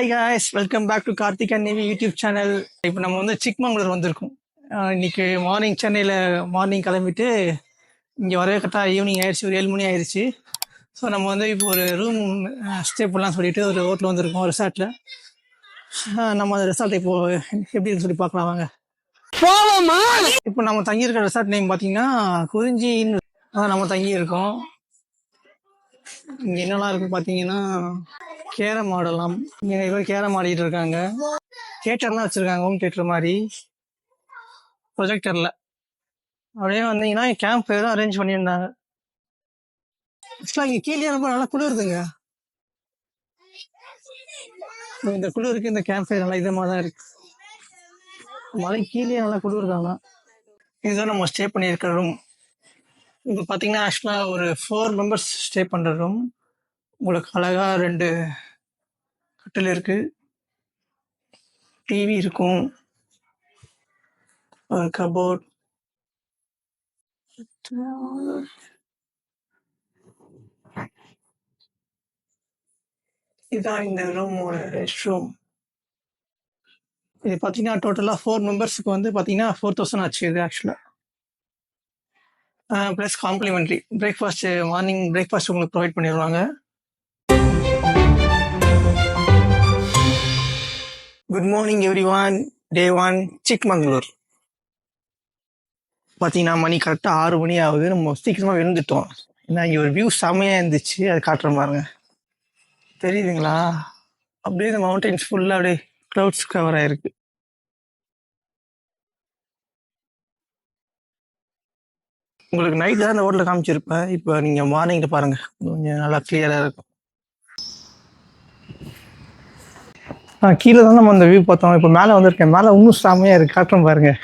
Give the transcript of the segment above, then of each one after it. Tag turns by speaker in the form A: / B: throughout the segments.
A: Hi guys, welcome back to Karthik and Navy YouTube channel. இப்போ நம்ம வந்து சிக்மங்களூர் வந்திருக்கோம். இன்னைக்கு மார்னிங் சென்னையில் மார்னிங் கிளம்பிட்டு இங்கே வரவே கரெக்டாக ஈவினிங் ஆயிடுச்சு, ஒரு 7 மணி ஆயிடுச்சு. ஸோ நம்ம வந்து இப்போ ஒரு ரூம் ஸ்டே பண்ணலாம்னு சொல்லிட்டு ஒரு ஹோட்டல் வந்திருக்கோம், ரிசார்ட்டில். நம்ம அந்த ரிசார்ட் இப்போ எப்படின்னு சொல்லி பார்க்கலாம் வாங்க. இப்போ நம்ம தங்கியிருக்க ரிசார்ட் நேம் பார்த்தீங்கன்னா குறிஞ்சின்னு நம்ம தங்கியிருக்கோம். இங்கே என்னெல்லாம் இருக்குன்னு பார்த்தீங்கன்னா கேரம் ஆடலாம். இங்கே பேர் கேரம் ஆடிட்டு இருக்காங்க. தியேட்டர்லாம் வச்சுருக்காங்க, ஹோம் தியேட்டர் மாதிரி ப்ரொஜெக்டரில். அப்படியே வந்தீங்கன்னா கேம்ப் ஃபயரும் அரேஞ்ச் பண்ணியிருந்தாங்க. ஆக்சுவலாக இங்கே கீழே ரொம்ப நல்லா குளிருதுங்க. இந்த குளிருக்கு இந்த கேம்ப் ஃபயர் நல்லா இதமாக தான் இருக்கு. மழை கீழே நல்லா குளிருதாங்க. இதுதான் நம்ம ஸ்டே பண்ணியிருக்கிற ரூம். இப்போ பார்த்தீங்கன்னா ஆக்சுவலாக ஒரு 4 மெம்பர்ஸ் ஸ்டே பண்ணுற ரூம். உங்களுக்கு அழகாக 2 கட்டில் இருக்கு, டிவி இருக்கும், ஒரு கபோர்ட். இதுதான் இந்த ரூமோட ரெஸ்ட் ரூம். இது பார்த்தீங்கன்னா டோட்டலாக 4 மெம்பர்ஸுக்கு வந்து பார்த்தீங்கன்னா 4000 ஆச்சு இது ஆக்சுவலாக. Plus complimentary breakfast, morning breakfast உங்களுக்கு ப்ரொவைட் பண்ணிடுவாங்க. Good morning everyone. Day 1 Chikmagalur. பார்த்தீங்கன்னா மணி கரெக்டாக 6 மணி ஆகுது. நம்ம சீக்கிரமாக எழுந்துட்டோம். ஏன்னா இங்கே ஒரு வியூ செம்மையாக இருந்துச்சு, அது காட்டுறேன் பாருங்க. தெரியுதுங்களா? அப்படியே இந்த மவுண்டன்ஸ் ஃபுல்லாக அப்படியே க்ளவுட்ஸ் கவர் ஆயிருக்கு. உங்களுக்கு நைட் தான் இந்த ஹோட்டலில் காமிச்சிருப்பேன். இப்போ நீங்கள் மார்னிங்கில் பாருங்கள், கொஞ்சம் நல்லா கிளியராக இருக்கும். கீழே தான் நம்ம அந்த வியூ பார்த்தோம். இப்போ மேலே வந்திருக்கேன். மேலே இன்னும் செம்மையாக இருக்குது, காட்டுறேன் பாருங்கள்.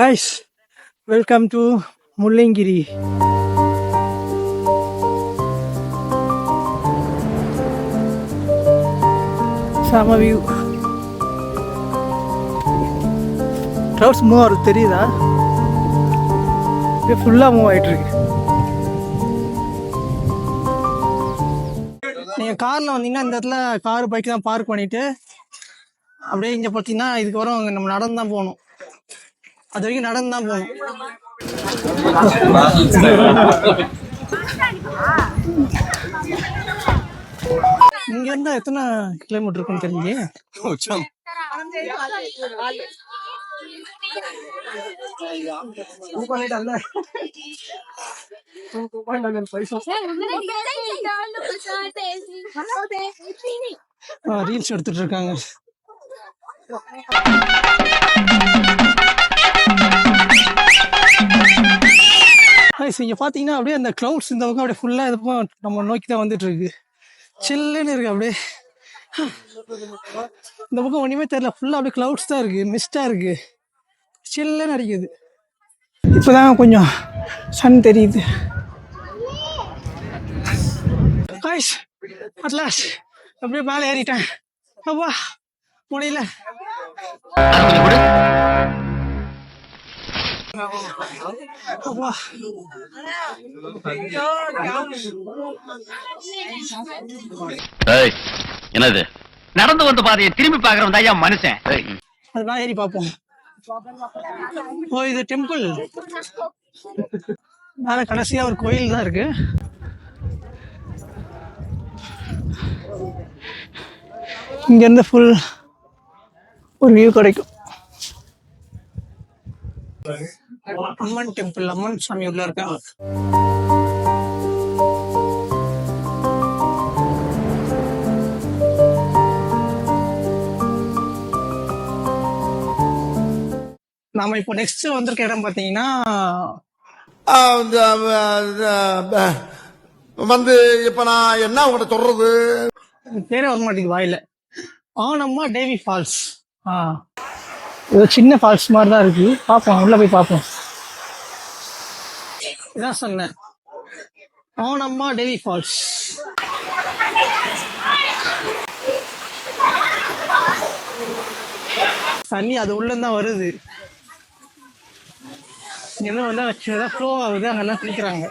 A: Guys, welcome to Mullayanagiri. செம வியூ. க்ளவுட்ஸ் மூவ் ஆகுது, தெரியுதா? இது ஃபுல்லாக மூவ் ஆகிட்டு இருக்கு. நீங்கள் காரில் வந்தீங்கன்னா இந்த இடத்துல கார் பைக் தான் பார்க் பண்ணிவிட்டு அப்படியே இங்கே பார்த்தீங்கன்னா இதுக்கப்புறம் நம்ம நடந்து தான் போகணும். அது வரைக்கும் நடந்து தான் போகணும். இங்க இருந்தா எத்தனை கிலோமீட்டர் இருக்குன்னு தெரியலையே. ரீல்ஸ் எடுத்துட்டு இருக்காங்க. இங்கே பார்த்தீங்கன்னா அப்படியே அந்த க்ளவுட்ஸ் இந்த பக்கம் அப்படியே ஃபுல்லாக இது பக்கம் நம்ம நோக்கி தான் வந்துட்டு இருக்கு. சில்லுன்னு இருக்கு. அப்படியே இந்த பக்கம் ஒன்றுமே தெரியல, ஃபுல்லாக அப்படியே க்ளவுட்ஸ் தான் இருக்கு, மிஸ்டாக இருக்கு, சில்லுன்னு அடிக்குது. இப்போதான் கொஞ்சம் சன் தெரியுது. காய்ஸ், அட்லாஸ்ட் அப்படியே மேலே ஏறிட்டேன். அப்பா முடியல.
B: என்னது நடந்து வந்த பாதையை திரும்பி பாக்குறவன் ஐயா மனுஷன்.
A: அதுதான் ஏறி பார்ப்போம். ஓ, இது டெம்பிள். மேல கடைசியா ஒரு கோயில் தான் இருக்கு. இங்க இருந்து ஃபுல் ஒரு வியூ கிடைக்கும். அம்மன் டெம்பிள், அம்மன் சாமி உள்ள இருக்காங்க. நாம இப்போ நெக்ஸ்ட் வந்திருக்க இடம் பார்த்தீங்கன்னா
C: வந்து இப்ப நான் என்ன உங்கள்கிட்ட சொல்றது?
A: பேரே வர மாட்டேங்குது வாயில. ஆனம்மா டேவி ஃபால்ஸ். ஆ, இது சின்ன ஃபால்ஸ் மாதிரி தான் இருக்கு. பார்ப்போம், உள்ள போய் பார்ப்போம். இதான் சொன்னேன், ஆனம்மா டேவி ஃபால்ஸ். தண்ணி அது உள்ள தான் வருது. என்ன வந்து ஃப்ளோ ஆகுது, அங்கெல்லாம் குளிக்கிறாங்க.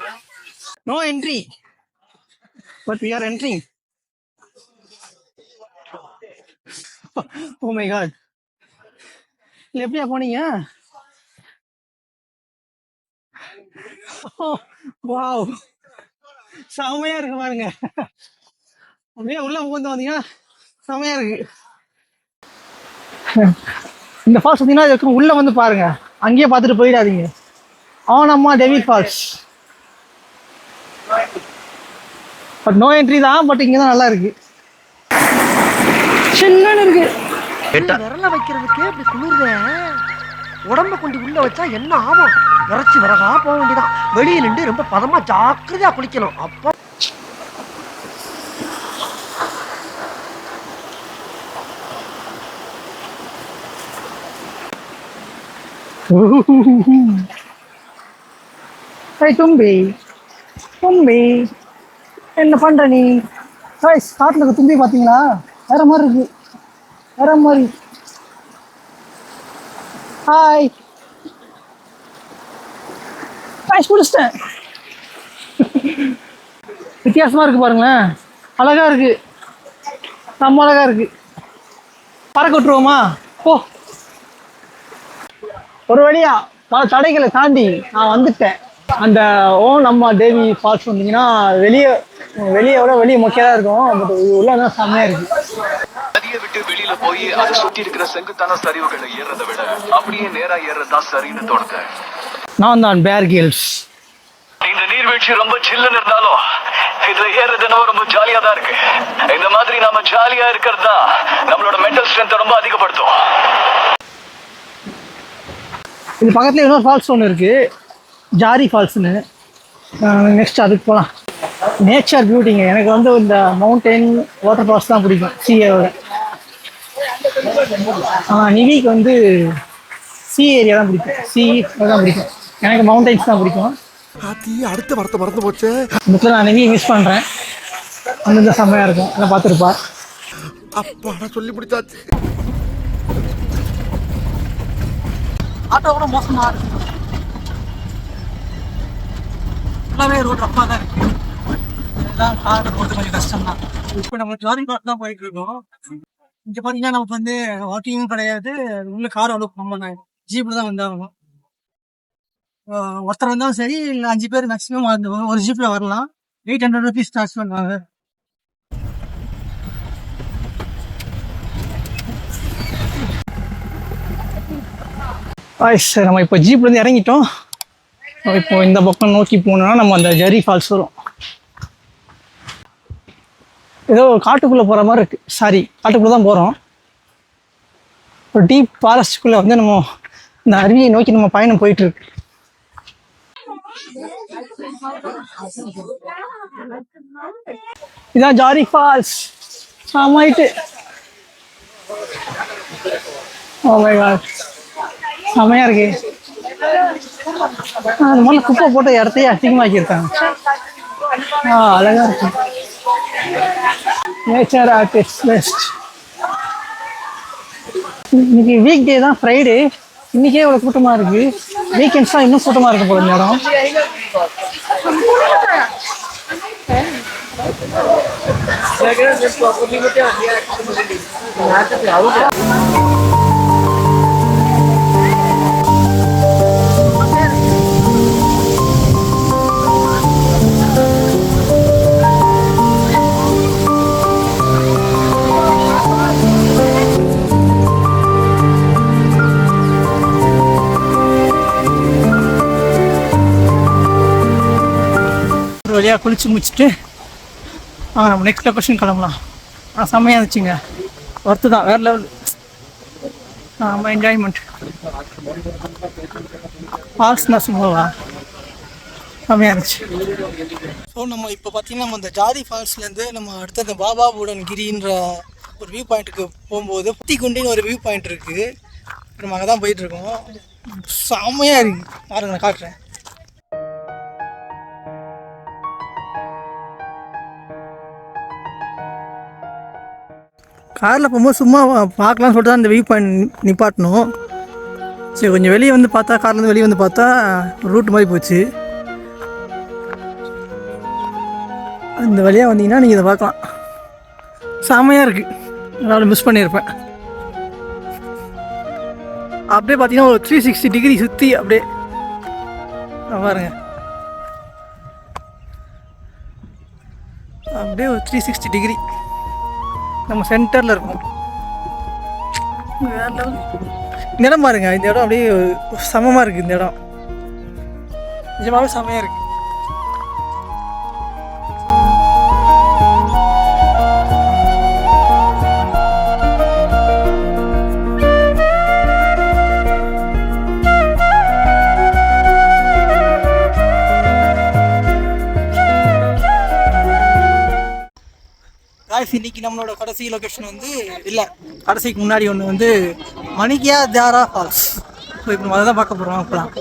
A: No entry, but we are entering. Oh my God, இல்லை எப்படியா போனீங்க? வாவ், செமையா இருக்கு பாருங்க. அப்படியே உள்ள புகுந்து வந்தீங்கன்னா செமையா இருக்கு. இந்த ஃபால்ஸ் பார்த்தீங்கன்னா இதுக்கு உள்ள வந்து பாருங்க, அங்கேயே பார்த்துட்டு போயிடாதீங்க. ஆனம்மா டேவி ஃபால்ஸ், பட் நோ என்ட்ரி தான். பட் இங்கே தான் நல்லா இருக்கு, சில்லுன்னு இருக்கு.
D: விரல வைக்கிறதுக்கே இப்படி குளிர்றேன். உடம்ப கொண்டு உள்ள வச்சா என்ன ஆகும்? இறைச்சி விறகா போக வேண்டியதான். வெளியில நின்று ரொம்ப பதமா ஜாக்கிரதையா குளிக்கணும். அப்போ
A: தும்பி தும்பி என்ன பண்ற நீ? காட்டுல இருக்க தும்பி பாத்தீங்களா? வேற மாதிரி இருக்கு, வேற மாதிரி. ஹாய், பிடிச்சிட்டேன். வித்தியாசமா இருக்கு பாருங்களேன், அழகா இருக்கு, நம்ம அழகா இருக்கு. பறக்க விட்டுருவோமா? ஓ, ஒரு வழியா பல தடைகளை தாண்டி நான் வந்துட்டேன். அந்த நம்ம டேவி ஃபால்ஸ் வந்தீங்கன்னா வெளியே விட வெளியே மொக்கையாக இருக்கும். பட் உள்ள தான் செம்மையா இருக்கு.
E: நதியை விட்டு வெளியில போய் அதை சுத்தி இருக்கிற செங்குத்தான சரிவுகளை ஏறதை விட அப்படியே நேரா ஏறதா சரின்னு தோணுது.
A: நான் தான் பேர் கில்ஸ்.
E: இந்த நீர்வீழ்ச்சி ரொம்ப சில்லுன்னு இருந்தாலும் இதுல ஏறது நம்ம ரொம்ப ஜாலியா தான் இருக்கு. இந்த மாதிரி நாம ஜாலியா இருக்கிறது தான் நம்மளோட மென்டல் ஸ்ட்ரென்த் ரொம்ப அதிகப்படுத்தும்.
A: இது பக்கத்துல இன்னொரு ஃபால்ஸ் ஒன்று இருக்கு, ஜாரி ஃபால்ஸ்னு. நெக்ஸ்ட் அதுக்கு போகலாம். நேச்சர் பியூட்டிங்க. எனக்கு வந்து இந்த மவுண்டைன் வாட்டர் ஃபால்ஸ் தான் பிடிக்கும் சிஏவோட. நிவிக்கு வந்து சி ஏரியா தான் பிடிக்கும், சி தான் பிடிக்கும். எனக்கு மவுண்டைன்ஸ் தான் பிடிக்கும்.
C: அடுத்த வார்த்தை மறந்து போச்சு.
A: இந்த நான் நிவியை மிஸ் பண்ணுறேன். அந்த செம்மையாக இருக்கும், அதை பார்த்துருப்பா.
C: அப்பா சொல்லி பிடிச்சாச்சு.
D: ஆட்டோ கூட மோசமா இருக்கு. எல்லாமே ரோட் ரஃபா தான் இருக்கு. இதெல்லாம் கார் போகிறது கொஞ்சம் கஷ்டம் தான். இப்போ நம்ம ஜாலிங் பார்த்து தான் போயிட்டு இருக்கோம். இங்கே பார்த்தீங்கன்னா நமக்கு வந்து வாக்கிங்கும் கிடையாது, உள்ள கார் அவ்வளோ பண்ணாங்க. ஜீப்பில் தான் வந்தாகணும். ஒருத்தர் வந்தாலும் சரி, இல்லை 5 பேர் மேக்ஸிமம் ஒரு ஜீப்பில் வரலாம். 800 rupees சார்ஜ் பண்ணுவாங்க.
A: சார், நம்ம இப்போ ஜீப்லேருந்து இறங்கிட்டோம். இப்போ இந்த பக்கம் நோக்கி போனோம்னா நம்ம அந்த ஜரி ஃபால்ஸ் வரும். ஏதோ காட்டுக்குள்ளே போகிற மாதிரி இருக்குது. சாரி, காட்டுக்குள்ளே தான் போகிறோம். ஒரு டீப் ஃபாரஸ்ட்டுக்குள்ளே வந்து நம்ம இந்த அருவியை நோக்கி நம்ம பயணம் போயிட்டுருக்கு. இதான் ஜாரி ஃபால்ஸ். ஆமாயிட்டு. ஓ மை காட், செமையா இருக்கு. அந்த மாதிரி குப்பை போட்ட இடத்தையே அதிகமாக்கியிருக்காங்க. அழகா இருக்கு. Nature artist best. இன்னைக்கு வீக் டே தான், ஃப்ரைடே. இன்னைக்கே இவ்வளோ கூட்டமாக இருக்கு. வீக்கெண்ட்ஸ் தான் இன்னும் கூட்டமாக இருக்கும் போல இந்த இடம். வழியாக குளிச்சு முடிச்சுட்டு நம்ம நெக்ஸ்ட் லொக்கேஷன் கிளம்பலாம். செம்மையாக இருந்துச்சுங்க, ஒர்த்து தான், வேறு லெவல். நம்ம என்ஜாய்மெண்ட். ஃபால்ஸ் தான் சும்மாவா? செம்மையாக இருந்துச்சு. ஸோ நம்ம இப்போ பார்த்தீங்கன்னா நம்ம இந்த ஜாதி ஃபால்ஸ்லேருந்து நம்ம அடுத்த இந்த பாபா பூடன் கிரின்ற ஒரு வியூ பாயிண்ட்டுக்கு போகும்போது புத்திக்குண்டின்னு ஒரு வியூ பாயிண்ட் இருக்குது. நம்ம அங்கே தான் போயிட்டுருக்கோம். செம்மையாக இருக்குது. பாருங்க நான் காட்டுறேன். காரில் போகும்போது சும்மா பார்க்கலாம்னு சொல்லிட்டு தான் இந்த வியூ பாயிண்ட் நிப்பாட்டணும். சரி கொஞ்சம் வெளியே வந்து பார்த்தா, கார்லேருந்து வெளியே வந்து பார்த்தா ரூட் மாதிரி போச்சு. இந்த வழியாக வந்தீங்கன்னா நீங்கள் இதை பார்க்கலாம். செம்மையாக இருக்குது. அதனால் மிஸ் பண்ணியிருப்பேன். அப்படியே பார்த்தீங்கன்னா ஒரு 360 டிகிரி சுற்றி அப்படியே பாருங்க. அப்படியே ஒரு 360 டிகிரி நம்ம சென்டரில் இருக்கும். இந்த இடம் பாருங்க. இந்த இடம் அப்படியே சமமாக இருக்குது. இந்த இடம் நிஜமாவே செம்மையாக இருக்குது. இன்னைக்கு நம்மளோட கடைசி லொக்கேஷன் வந்து இல்லை, கடைசிக்கு முன்னாடி ஒன்று வந்து மணிக்கியா தியாரா ஃபால்ஸ். ஸோ இப்போ நம்ம அதை தான் பார்க்க போகிறோம். அப்போலாம்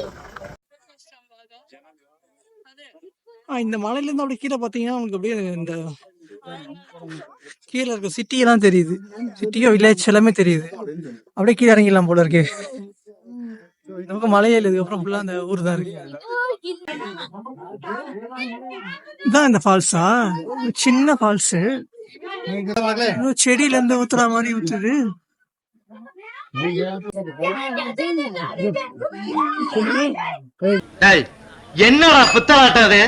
A: இந்த மலையிலேருந்து அப்படியே கீழே பார்த்தீங்கன்னா உங்களுக்கு அப்படியே இந்த கீழே இருக்க சிட்டியெல்லாம் தெரியுது. சிட்டியோ வில்லேஜ் எல்லாமே தெரியுது. அப்படியே கீழே இறங்கிடலாம் போல இருக்கு. நமக்கு மலையே இல்லை, இதுக்கப்புறம் ஃபுல்லாக அந்த ஊர் தான் இருக்கு. இதான் இந்த ஃபால்ஸா? சின்ன ஃபால்ஸு, செடியில இருந்து ஊத்துற மாதிரி ஊத்துது.
B: என்னடா புத்தலாட்டாது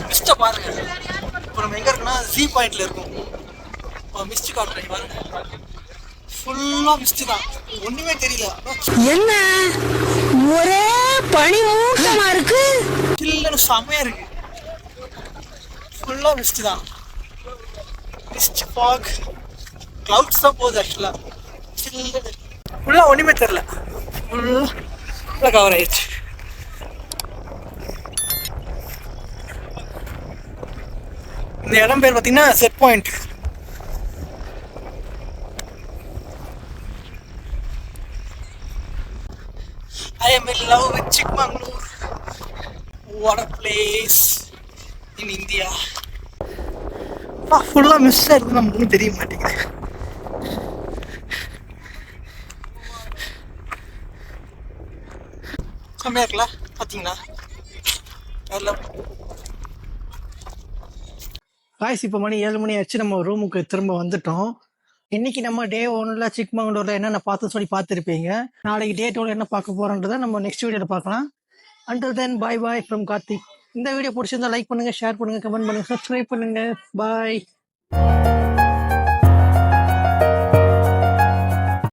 A: மிஸ்ட பாருங்க. இப்போ நம்ம எங்க இருக்கோம்னா ஜீ பாயிண்ட்ல இருக்கும். மிஸ்ட் காட்டுறேன் பாருங்க. ஃபுல்லா மிஸ்ட் தான், ஒண்ணுமே தெரியல.
F: என்ன ஒரே பனி மூட்டமா இருக்கு.
A: சில்லுன்னு செமையா இருக்கு. ஃபுல்லா மிஸ்ட் தான். மிஸ்ட் ஃபாக் கிளவுட்ஸ் தான் போகுது. ஆக்சுவலா சில்லுன்னு ஃபுல்லா ஒண்ணுமே தெரியல. ஃபுல்லா கவர் ஆயிடுச்சு. இந்த இடம் பேர் பார்த்தீங்கன்னா set point. I am in love with Chikmagalur. What a place in India. ஃபுல்லாக மிஸ் ஆகிருக்கு, நமக்கு ஒன்றும் தெரிய மாட்டேங்குது. செம்மையாக இருக்குல்ல, பார்த்தீங்களா? காய்ஸ் இப்போ மணி 7 மணி ஆச்சு. நம்ம ரூமுக்கு திரும்ப வந்துட்டோம். இன்னைக்கு நம்ம டே 1ல் சிக்மங்களூர்ல என்னென்ன பார்த்து சொல்லி பார்த்துருப்பீங்க. நாளைக்கு டே 2ல் என்ன பார்க்க போறோன்றதை நம்ம நெக்ஸ்ட் வீடியோவில் பார்க்கலாம். Until then bye bye from Karthik. இந்த வீடியோ பிடிச்சிருந்தா லைக் பண்ணுங்க, ஷேர் பண்ணுங்க, கமெண்ட் பண்ணுங்க, சப்ஸ்கிரைப் பண்ணுங்க. பாய்.